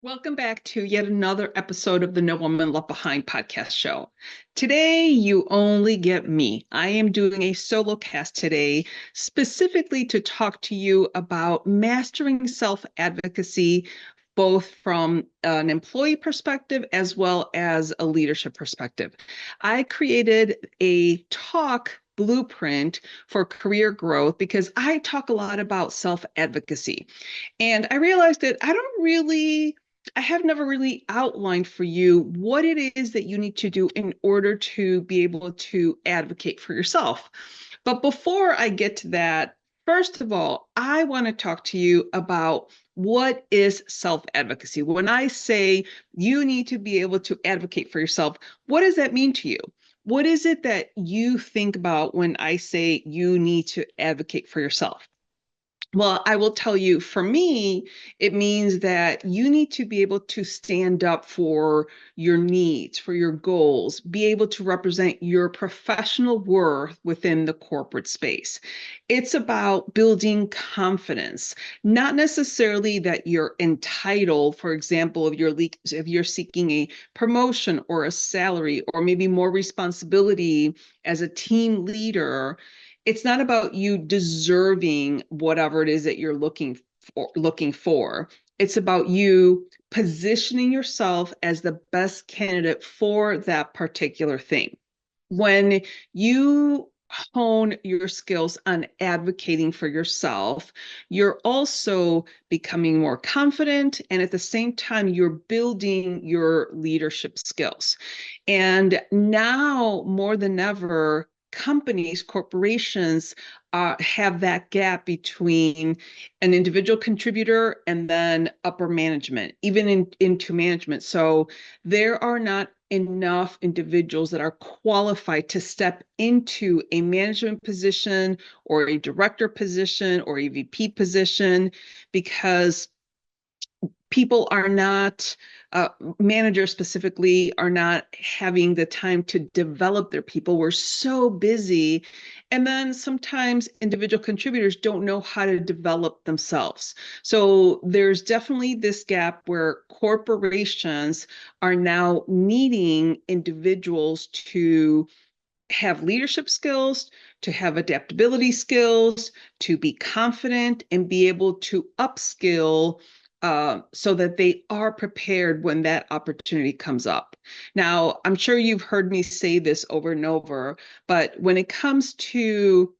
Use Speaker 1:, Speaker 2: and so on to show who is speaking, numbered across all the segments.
Speaker 1: Welcome back to yet another episode of the No Woman Left Behind podcast show. Today, you only get me. I am doing a solo cast today, specifically to talk to you about mastering self-advocacy, both from an employee perspective as well as a leadership perspective. I created a talk blueprint for career growth because I talk a lot about self-advocacy. And I realized that I have never really outlined for you what it is that you need to do in order to be able to advocate for yourself. But before I get to that, first of all, I want to talk to you about what is self-advocacy. When I say you need to be able to advocate for yourself, what does that mean to you? What is it that you think about when I say you need to advocate for yourself? Well, I will tell you, for me, it means that you need to be able to stand up for your needs, for your goals, be able to represent your professional worth within the corporate space. It's about building confidence, not necessarily that you're entitled, for example, if you're seeking a promotion or a salary or maybe more responsibility as a team leader. It's not about you deserving whatever it is that you're looking for. It's about you positioning yourself as the best candidate for that particular thing. When you hone your skills on advocating for yourself, you're also becoming more confident, and at the same time you're building your leadership skills. And now more than ever, corporations have that gap between an individual contributor and then upper management, even into management. So there are not enough individuals that are qualified to step into a management position or a director position or a VP position because people are not, managers specifically, are not having the time to develop their people. We're so busy. And then sometimes individual contributors don't know how to develop themselves. So there's definitely this gap where corporations are now needing individuals to have leadership skills, to have adaptability skills, to be confident and be able to upskill so that they are prepared when that opportunity comes up. Now, I'm sure you've heard me say this over and over, but when it comes to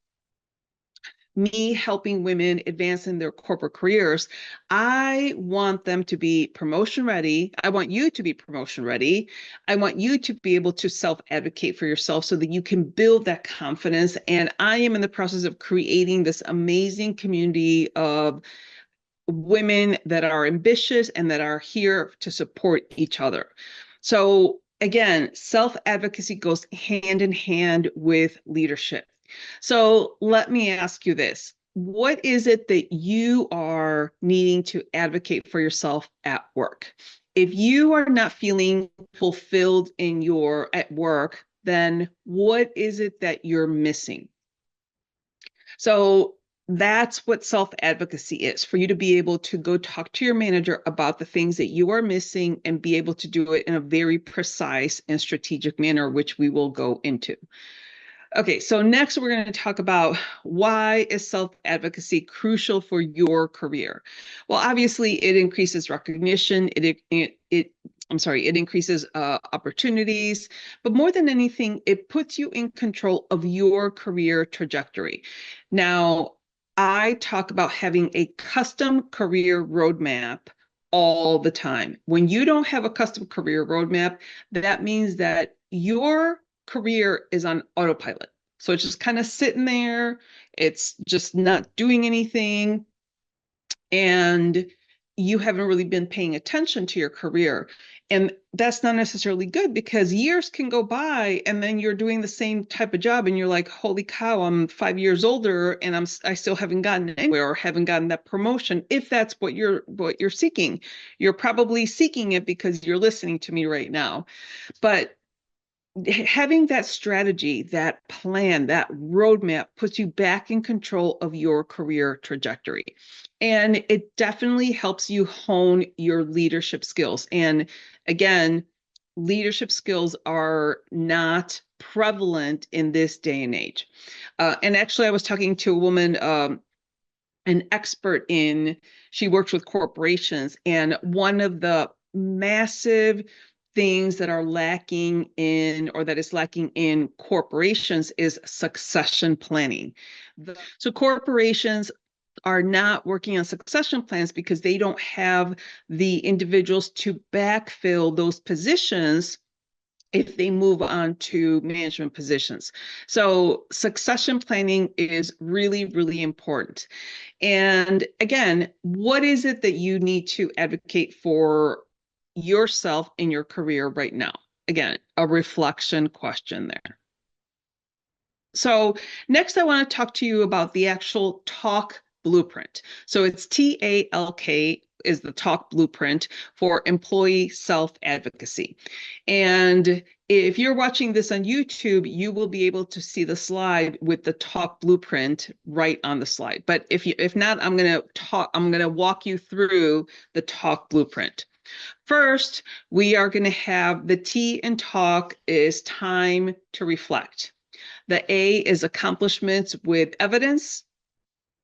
Speaker 1: me helping women advance in their corporate careers, I want them to be promotion ready. I want you to be promotion ready. I want you to be able to self-advocate for yourself so that you can build that confidence. And I am in the process of creating this amazing community of women that are ambitious and that are here to support each other. So again, self-advocacy goes hand in hand with leadership. So let me ask you this. What is it that you are needing to advocate for yourself at work? If you are not feeling fulfilled at work, then what is it that you're missing? So that's what self-advocacy is, for you to be able to go talk to your manager about the things that you are missing and be able to do it in a very precise and strategic manner, which we will go into. Okay, so next we're going to talk about why is self-advocacy crucial for your career? Well, obviously it increases recognition, it increases opportunities, but more than anything, it puts you in control of your career trajectory. Now, I talk about having a custom career roadmap all the time. When you don't have a custom career roadmap, that means that your career is on autopilot. So it's just kind of sitting there. It's just not doing anything. And you haven't really been paying attention to your career. And that's not necessarily good because years can go by and then you're doing the same type of job and you're like, holy cow, I'm 5 years older and I still haven't gotten anywhere or haven't gotten that promotion. If that's what you're seeking, you're probably seeking it because you're listening to me right now. But having that strategy, that plan, that roadmap puts you back in control of your career trajectory. And it definitely helps you hone your leadership skills. And again, leadership skills are not prevalent in this day and age. And actually, I was talking to a woman, an expert she works with corporations, and one of the massive things that are lacking in, or that is lacking in corporations, is succession planning. So corporations are not working on succession plans because they don't have the individuals to backfill those positions if they move on to management positions. So succession planning is really, really important. And again, what is it that you need to advocate for yourself in your career right now? Again, a reflection question there. So next, I want to talk to you about the actual T.A.L.K blueprint. So it's T.A.L.K is the T.A.L.K blueprint for employee self-advocacy. And if you're watching this on YouTube, you will be able to see the slide with the T.A.L.K blueprint right on the slide. But if not, I'm going to walk you through the T.A.L.K blueprint. First, we are going to have the T in T.A.L.K is time to reflect. The A is accomplishments with evidence.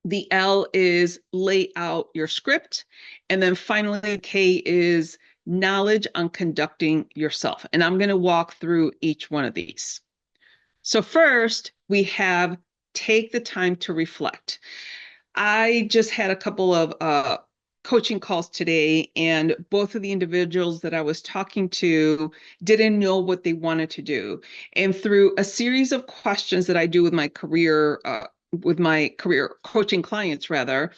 Speaker 1: The L is lay out your script. And then finally, K is knowledge on conducting yourself. And I'm going to walk through each one of these. So first, we have take the time to reflect. I just had a couple of coaching calls today, and both of the individuals that I was talking to didn't know what they wanted to do. And through a series of questions that I do with my career coaching clients, rather,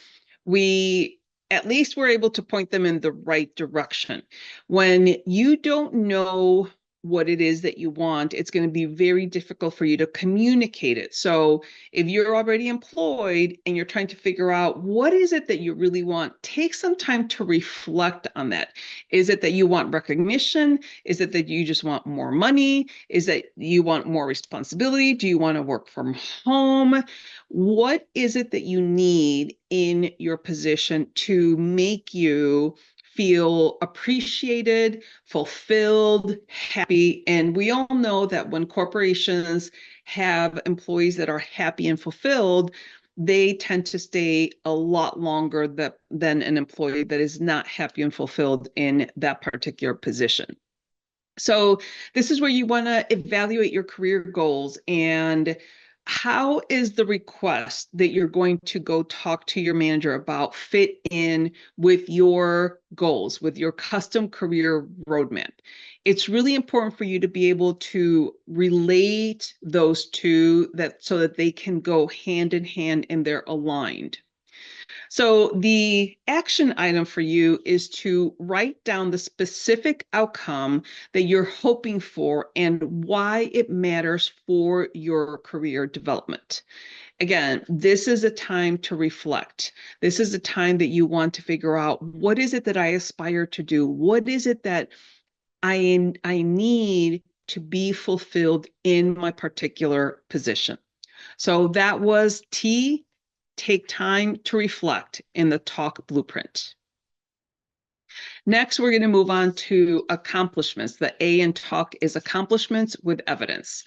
Speaker 1: we at least were able to point them in the right direction. When you don't know what it is that you want, it's going to be very difficult for you to communicate it. So if you're already employed and you're trying to figure out what is it that you really want, take some time to reflect on that. Is it that you want recognition? Is it that you just want more money? Is it you want more responsibility? Do you want to work from home? What is it that you need in your position to make you feel appreciated, fulfilled, happy? And we all know that when corporations have employees that are happy and fulfilled, they tend to stay a lot longer than an employee that is not happy and fulfilled in that particular position. So this is where you want to evaluate your career goals, and how is the request that you're going to go talk to your manager about fit in with your goals, with your custom career roadmap? It's really important for you to be able to relate those two so that they can go hand in hand and they're aligned. So the action item for you is to write down the specific outcome that you're hoping for and why it matters for your career development. Again, this is a time to reflect. This is a time that you want to figure out, what is it that I aspire to do? What is it that I need to be fulfilled in my particular position? So that was T, take time to reflect, in the T.A.L.K blueprint. Next, we're going to move on to accomplishments. The A in T.A.L.K is accomplishments with evidence.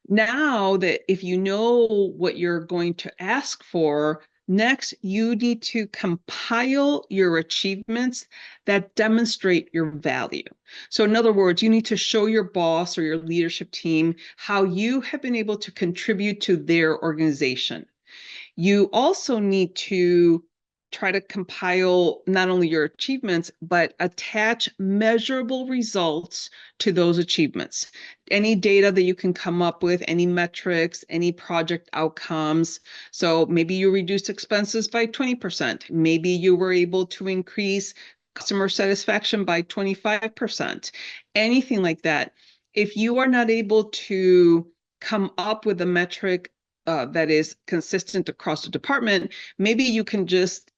Speaker 1: Now that if you know what you're going to ask for, next you need to compile your achievements that demonstrate your value. So in other words, you need to show your boss or your leadership team how you have been able to contribute to their organization. You also need to try to compile not only your achievements, but attach measurable results to those achievements. Any data that you can come up with, any metrics, any project outcomes. So maybe you reduced expenses by 20%. Maybe you were able to increase customer satisfaction by 25%. Anything like that. If you are not able to come up with a metric that is consistent across the department, maybe you can just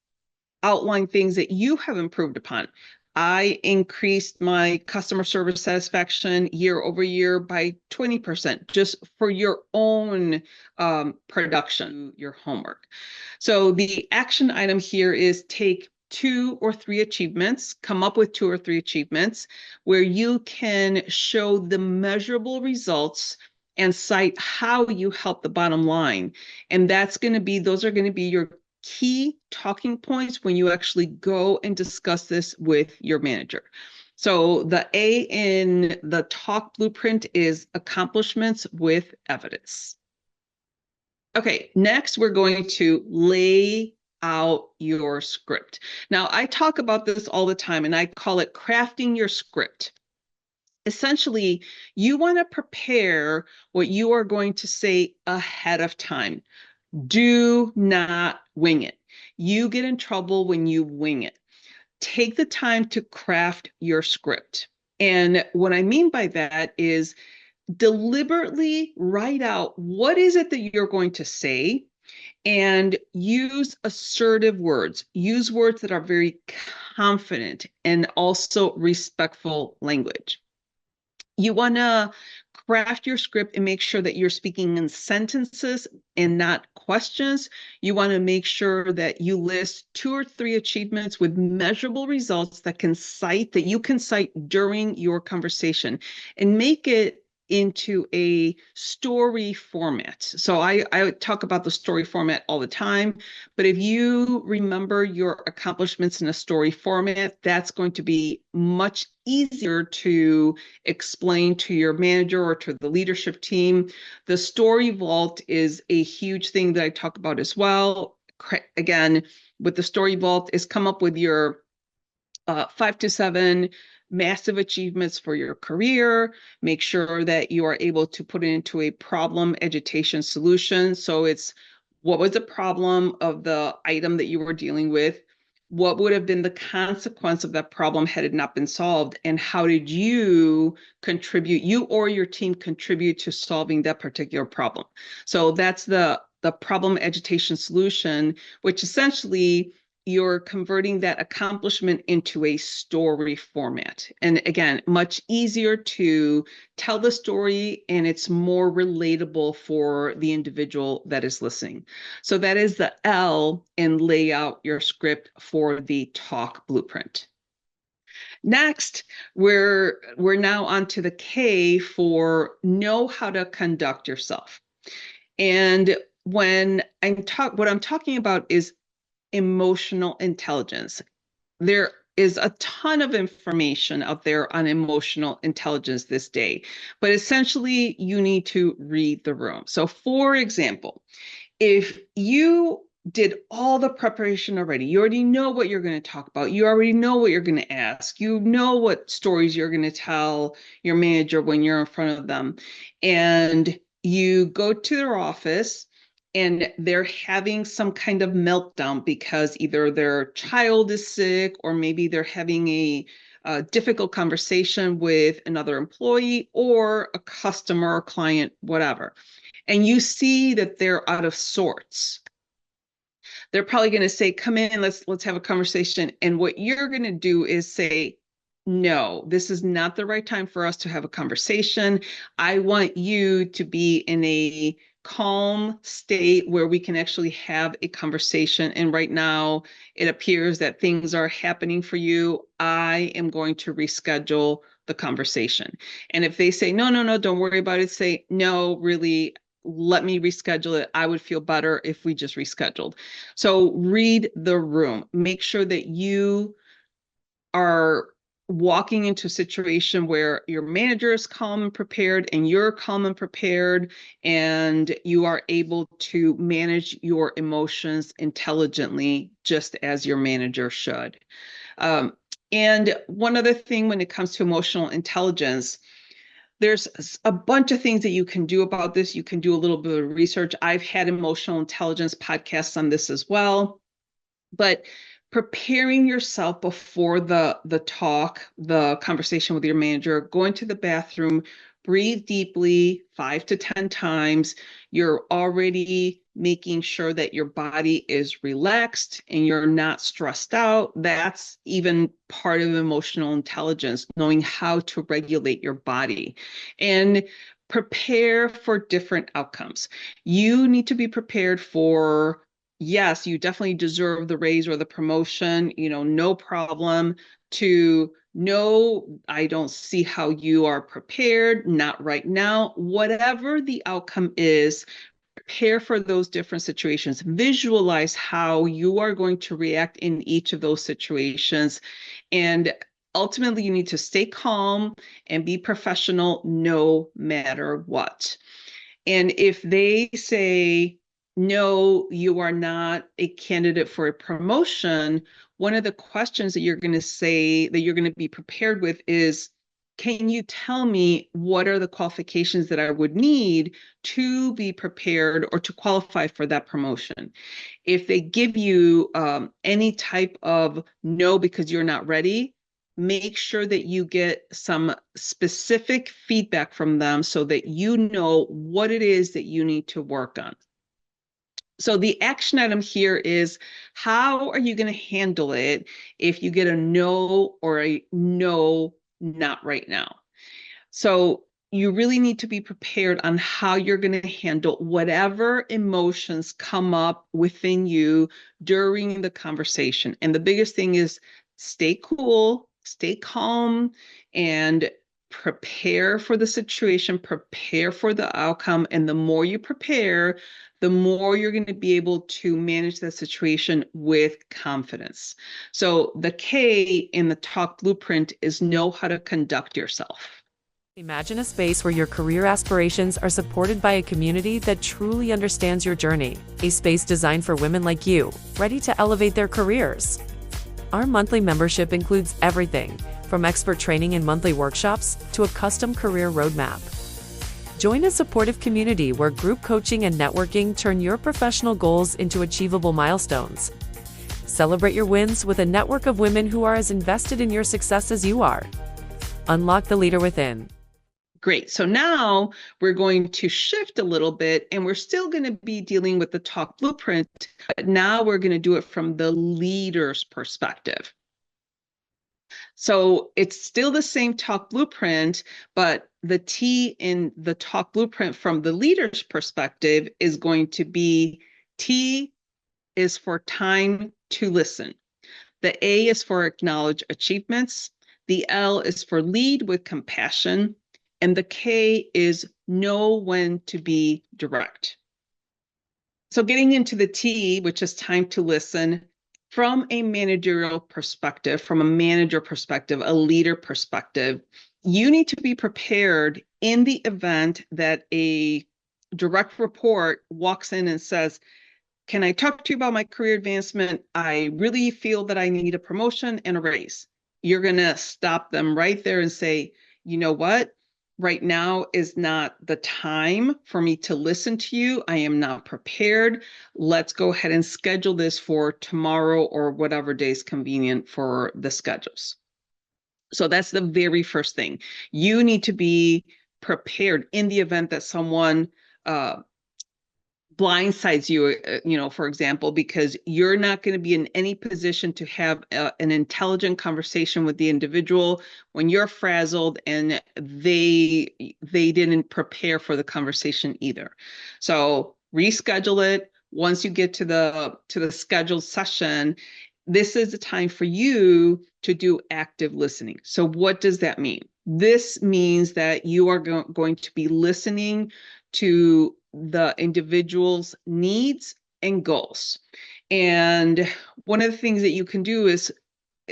Speaker 1: outline things that you have improved upon. I increased my customer service satisfaction year over year by 20%, just for your own production, your homework. So the action item here is take 2 or 3 achievements, come up with 2 or 3 achievements where you can show the measurable results and cite how you help the bottom line. And those are going to be your key talking points when you actually go and discuss this with your manager. So the A in the talk blueprint is accomplishments with evidence. Okay, next we're going to lay out your script. Now, I talk about this all the time, and I call it crafting your script. Essentially, you want to prepare what you are going to say ahead of time. Do not wing it. You get in trouble when you wing it. Take the time to craft your script. And what I mean by that is deliberately write out what is it that you're going to say and use assertive words. Use words that are very confident and also respectful language. You want to craft your script and make sure that you're speaking in sentences and not questions. You want to make sure that you list 2 or 3 achievements with measurable results that you can cite during your conversation, and make it into a story format. So I talk about the story format all the time, but if you remember your accomplishments in a story format, that's going to be much easier to explain to your manager or to the leadership team. The story vault is a huge thing that I talk about as well. Again, with the story vault is come up with your 5 to 7 massive achievements for your career. Make sure that you are able to put it into a problem agitation solution. So it's what was the problem of the item that you were dealing with? What would have been the consequence of that problem had it not been solved? And how did you or your team contribute to solving that particular problem? So that's the problem agitation solution, which essentially you're converting that accomplishment into a story format. And again, much easier to tell the story, and it's more relatable for the individual that is listening. So that is the L in lay out your script for the talk blueprint. Next, we're now on to the K for know how to conduct yourself. And what I'm talking about is emotional intelligence. There is a ton of information out there on emotional intelligence this day, but essentially you need to read the room. So for example, if you did all the preparation already, you already know what you're going to talk about, you already know what you're going to ask, you know what stories you're going to tell your manager when you're in front of them, and you go to their office and they're having some kind of meltdown because either their child is sick or maybe they're having a difficult conversation with another employee or a customer or client, whatever, and you see that they're out of sorts, they're probably going to say, come in, let's have a conversation. And what you're going to do is say, no, this is not the right time for us to have a conversation. I want you to be in a calm state where we can actually have a conversation. And right now it appears that things are happening for you. I am going to reschedule the conversation. And if they say, no, don't worry about it, say, no, really, let me reschedule it. I would feel better if we just rescheduled. So read the room. Make sure that you are walking into a situation where your manager is calm and prepared and you're calm and prepared, and you are able to manage your emotions intelligently, just as your manager should. And one other thing when it comes to emotional intelligence, there's a bunch of things that you can do about this. You can do a little bit of research. I've had emotional intelligence podcasts on this as well. But preparing yourself before the talk, the conversation with your manager, going to the bathroom, breathe deeply 5 to 10 times. You're already making sure that your body is relaxed and you're not stressed out. That's even part of emotional intelligence, knowing how to regulate your body and prepare for different outcomes. You need to be prepared for, yes, you definitely deserve the raise or the promotion, no problem, to no, I don't see how you are prepared, not right now. Whatever the outcome is, prepare for those different situations. Visualize how you are going to react in each of those situations. And ultimately, you need to stay calm and be professional no matter what. And if they say, no, you are not a candidate for a promotion, one of the questions that you're going to say, that you're going to be prepared with is, can you tell me what are the qualifications that I would need to be prepared or to qualify for that promotion? If they give you any type of no because you're not ready, make sure that you get some specific feedback from them so that you know what it is that you need to work on. So the action item here is, how are you going to handle it if you get a no or a no, not right now? So you really need to be prepared on how you're going to handle whatever emotions come up within you during the conversation. And the biggest thing is stay cool, stay calm, and prepare for the situation, prepare for the outcome. And the more you prepare, the more you're going to be able to manage that situation with confidence. So the K in the Talk Blueprint is know how to conduct yourself.
Speaker 2: Imagine a space where your career aspirations are supported by a community that truly understands your journey. A space designed for women like you, ready to elevate their careers. Our monthly membership includes everything, from expert training and monthly workshops to a custom career roadmap. Join a supportive community where group coaching and networking turn your professional goals into achievable milestones. Celebrate your wins with a network of women who are as invested in your success as you are. Unlock the leader within.
Speaker 1: Great. So now we're going to shift a little bit, and we're still going to be dealing with the Talk Blueprint, but now we're going to do it from the leader's perspective. So it's still the same Talk Blueprint, but the T in the Talk Blueprint from the leader's perspective is going to be, T is for time to listen. The A is for acknowledge achievements. The L is for lead with compassion. And the K is know when to be direct. So getting into the T, which is time to listen, from a managerial perspective, from a manager perspective, a leader perspective, you need to be prepared in the event that a direct report walks in and says, can I talk to you about my career advancement? I really feel that I need a promotion and a raise. You're going to stop them right there and say, you know what? Right now is not the time for me to listen to you. I am not prepared. Let's go ahead and schedule this for tomorrow or whatever day is convenient for the schedules. So that's the very first thing. You need to be prepared in the event that someone blindsides you, for example, because you're not going to be in any position to have an intelligent conversation with the individual when you're frazzled and they didn't prepare for the conversation either. So reschedule it. Once you get to the scheduled session, this is the time for you to do active listening. So what does that mean? This means that you are going to be listening to the individual's needs and goals. And one of the things that you can do is,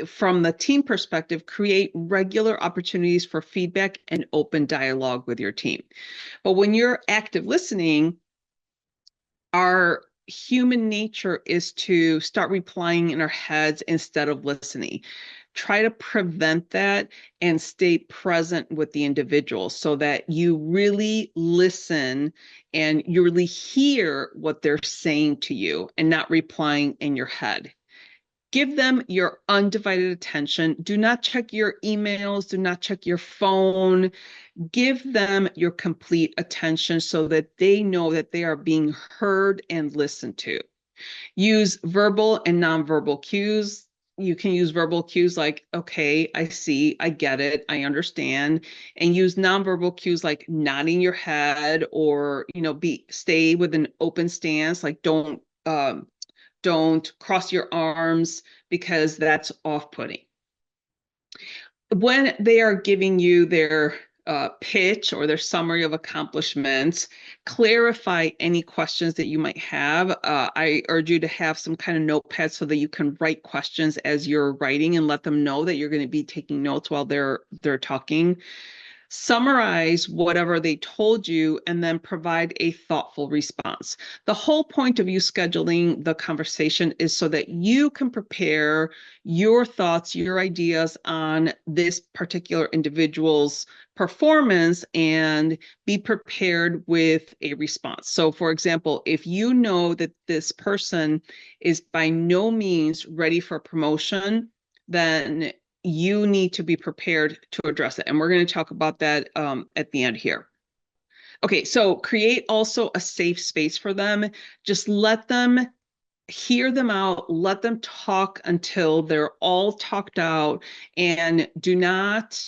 Speaker 1: from the team perspective, create regular opportunities for feedback and open dialogue with your team. But when you're active listening, our human nature is to start replying in our heads instead of listening. Try to prevent that and stay present with the individual so that you really listen and you really hear what they're saying to you and not replying in your head. Give them your undivided attention. Do not check your emails. Do not check your phone. Give them your complete attention so that they know that they are being heard and listened to. Use verbal and nonverbal cues. You can use verbal cues like, okay, I see, I get it, I understand. And use nonverbal cues like nodding your head, or, stay with an open stance, like don't cross your arms, because that's off-putting. When they are giving you their pitch or their summary of accomplishments, clarify any questions that you might have. I urge you to have some kind of notepad so that you can write questions as you're writing, and let them know that you're going to be taking notes while they're talking. Summarize whatever they told you and then provide a thoughtful response. The whole point of you scheduling the conversation is so that you can prepare your thoughts, your ideas on this particular individual's performance and be prepared with a response. So, for example, if you know that this person is by no means ready for promotion, then you need to be prepared to address it. And we're going to talk about that at the end here. Okay, so create also a safe space for them. Just let them hear them out, let them talk until they're all talked out, and do not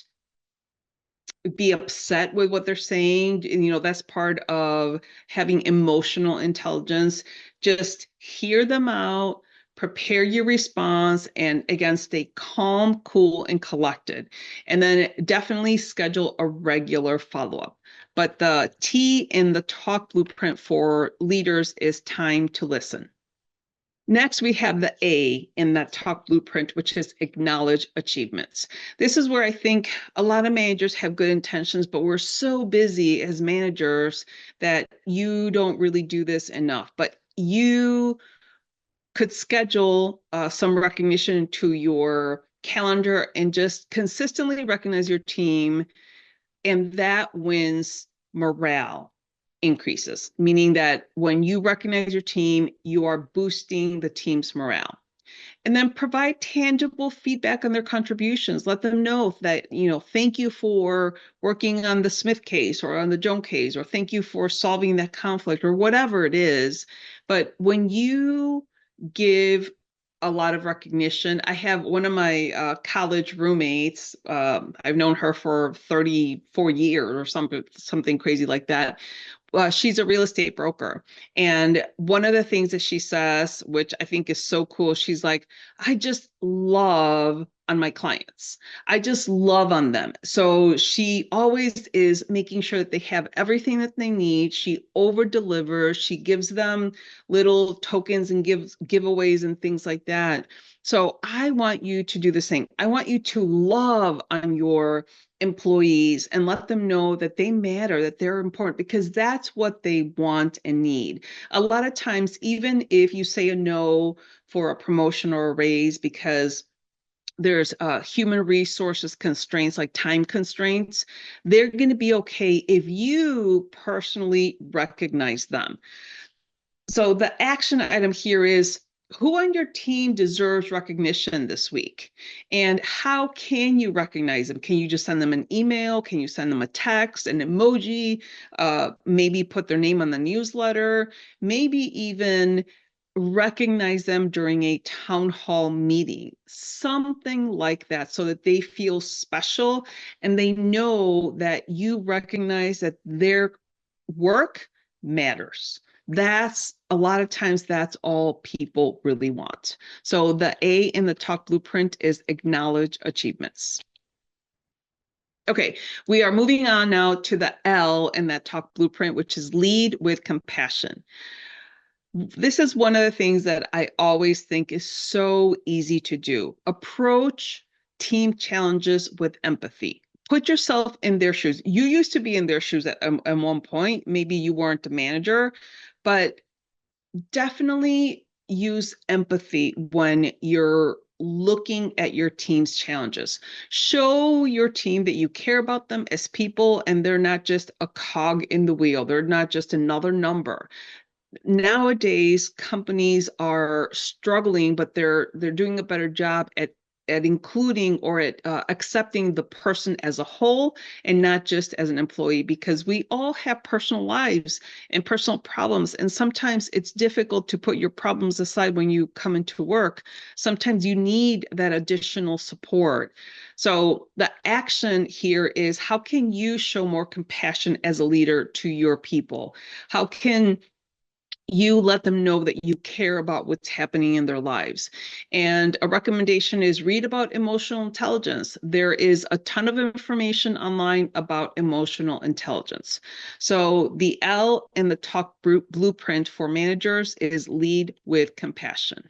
Speaker 1: be upset with what they're saying. That's part of having emotional intelligence. Just hear them out, prepare your response, and again, stay calm, cool, and collected. And then definitely schedule a regular follow-up. But the T in the talk blueprint for leaders is time to listen. Next, we have the A in that talk blueprint, which is acknowledge achievements. This is where I think a lot of managers have good intentions, but we're so busy as managers that you don't really do this enough. But you could schedule some recognition to your calendar and just consistently recognize your team, and that wins morale increases, meaning that when you recognize your team, you are boosting the team's morale. And then provide tangible feedback on their contributions. Let them know that, thank you for working on the Smith case or on the Jones case, or thank you for solving that conflict, or whatever it is. But when you give a lot of recognition, I have one of my college roommates, I've known her for 34 years or something crazy like that. She's a real estate broker. And one of the things that she says, which I think is so cool, she's like, I just love on my clients. I just love on them. So she always is making sure that they have everything that they need. She over delivers. She gives them little tokens and giveaways and things like that. So I want you to do the same. I want you to love on your employees and let them know that they matter, that they're important, because that's what they want and need. A lot of times, even if you say a no for a promotion or a raise because there's human resources constraints, like time constraints, they're going to be okay if you personally recognize them. So the action item here is, who on your team deserves recognition this week? And how can you recognize them? Can you just send them an email? Can you send them a text, an emoji, maybe put their name on the newsletter, maybe even recognize them during a town hall meeting, something like that, so that they feel special and they know that you recognize that their work matters. That's a lot of times that's all people really want. So the A in the talk blueprint is acknowledge achievements. Okay, we are moving on now to the L in that talk blueprint, which is lead with compassion. This is one of the things that I always think is so easy to do. Approach team challenges with empathy. Put yourself in their shoes. You used to be in their shoes at one point. Maybe you weren't a manager, but definitely use empathy when you're looking at your team's challenges. Show your team that you care about them as people and they're not just a cog in the wheel. They're not just another number. Nowadays companies are struggling, but they're doing a better job at including or at accepting the person as a whole and not just as an employee, because we all have personal lives and personal problems, and sometimes it's difficult to put your problems aside when you come into work. Sometimes you need that additional support. So the action here is, how can you show more compassion as a leader to your people? How can you let them know that you care about what's happening in their lives? And a recommendation is, read about emotional intelligence. There is a ton of information online about emotional intelligence. So the L in the Talk blueprint for managers is lead with compassion.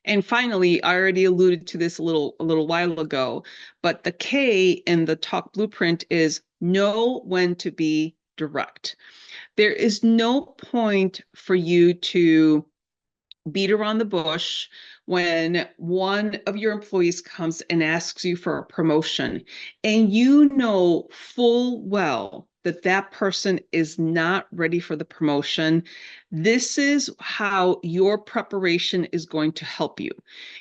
Speaker 1: And finally, I already alluded to this a little while ago, but the K in the Talk blueprint is know when to be direct. There is no point for you to beat around the bush when one of your employees comes and asks you for a promotion, and you know full well that that person is not ready for the promotion. This is how your preparation is going to help you.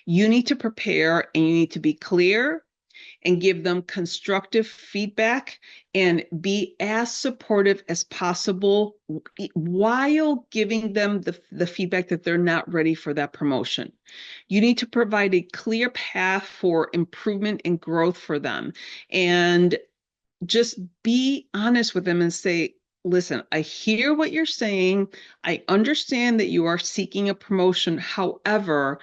Speaker 1: You need to prepare, and you need to be clear and give them constructive feedback and be as supportive as possible while giving them the feedback that they're not ready for that promotion. You need to provide a clear path for improvement and growth for them. And just be honest with them and say, listen, I hear what you're saying. I understand that you are seeking a promotion. However,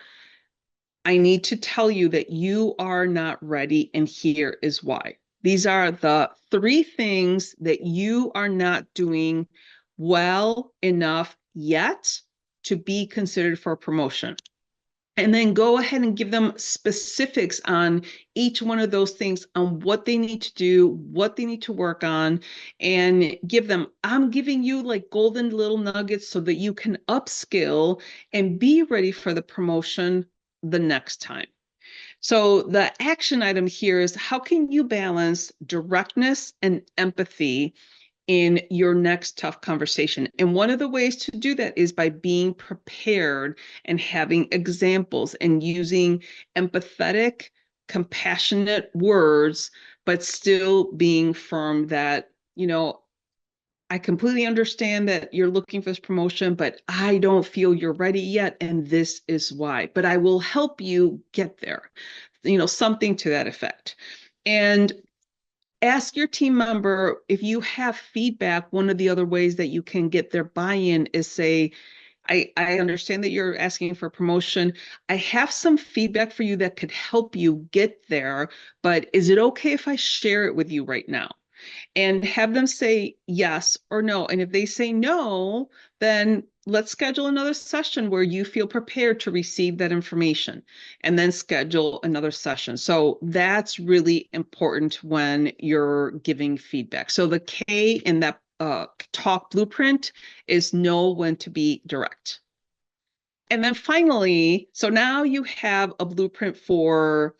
Speaker 1: I need to tell you that you are not ready, and here is why. These are the three things that you are not doing well enough yet to be considered for a promotion. And then go ahead and give them specifics on each one of those things, on what they need to do, what they need to work on, and give them, I'm giving you like golden little nuggets so that you can upskill and be ready for the promotion the next time. So the action item here is, how can you balance directness and empathy in your next tough conversation? And one of the ways to do that is by being prepared and having examples and using empathetic, compassionate words, but still being firm that, I completely understand that you're looking for this promotion, but I don't feel you're ready yet, and this is why. But I will help you get there, something to that effect. And ask your team member if you have feedback. One of the other ways that you can get their buy-in is say, I understand that you're asking for a promotion. I have some feedback for you that could help you get there, but is it okay if I share it with you right now? And have them say yes or no. And if they say no, then let's schedule another session where you feel prepared to receive that information, and then schedule another session. So that's really important when you're giving feedback. So the K in that talk blueprint is know when to be direct. And then finally, so now you have a blueprint for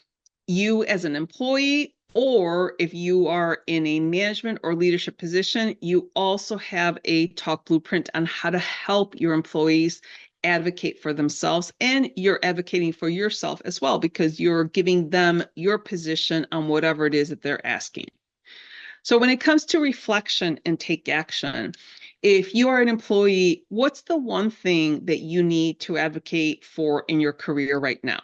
Speaker 1: you as an employee, or if you are in a management or leadership position, you also have a talk blueprint on how to help your employees advocate for themselves, and you're advocating for yourself as well, because you're giving them your position on whatever it is that they're asking. So when it comes to reflection and take action, if you are an employee, what's the one thing that you need to advocate for in your career right now?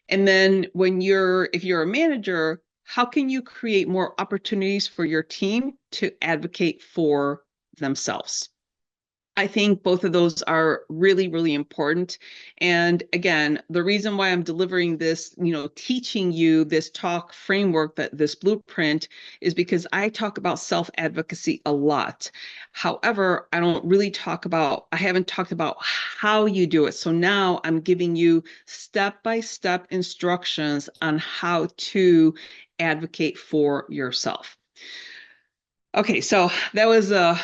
Speaker 1: And then if you're a manager, how can you create more opportunities for your team to advocate for themselves? I think both of those are really, really important. And again, the reason why I'm delivering this, teaching you this talk framework, that this blueprint, is because I talk about self-advocacy a lot. However, I haven't talked about how you do it. So now I'm giving you step-by-step instructions on how to advocate for yourself. Okay, so that was a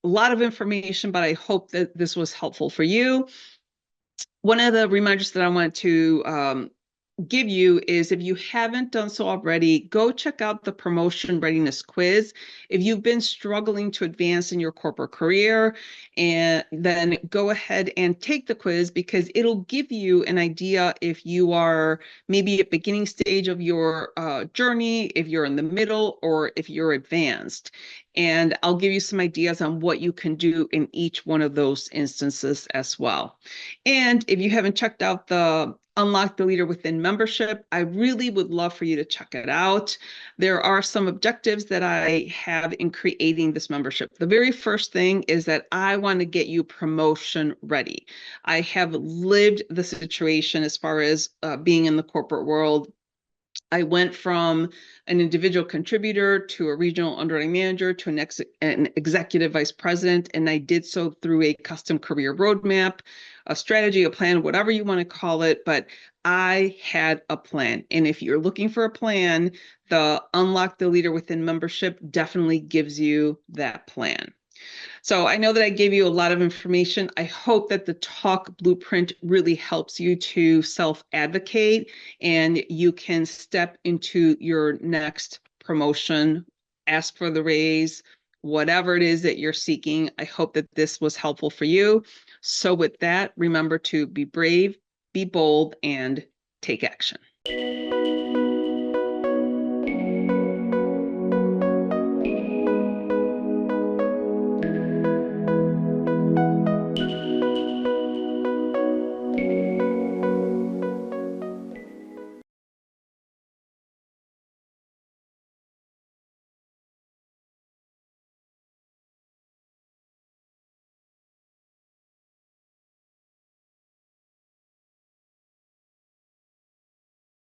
Speaker 1: lot of information, but I hope that this was helpful for you. One of the reminders that I want to give you is, if you haven't done so already, go check out the promotion readiness quiz. If you've been struggling to advance in your corporate career, and then go ahead and take the quiz, because it'll give you an idea if you are maybe at beginning stage of your journey, if you're in the middle, or if you're advanced. And I'll give you some ideas on what you can do in each one of those instances as well. And if you haven't checked out the Unlock the Leader Within membership, I really would love for you to check it out. There are some objectives that I have in creating this membership. The very first thing is that I want to get you promotion ready. I have lived the situation as far as being in the corporate world. I went from an individual contributor to a regional underwriting manager to an executive vice president, and I did so through a custom career roadmap, a strategy, a plan, whatever you want to call it, but I had a plan. And if you're looking for a plan, the Unlock the Leader Within membership definitely gives you that plan. So I know that I gave you a lot of information. I hope that the T.A.L.K blueprint really helps you to self-advocate, and you can step into your next promotion, ask for the raise, whatever it is that you're seeking. I hope that this was helpful for you. So with that, remember to be brave, be bold, and take action.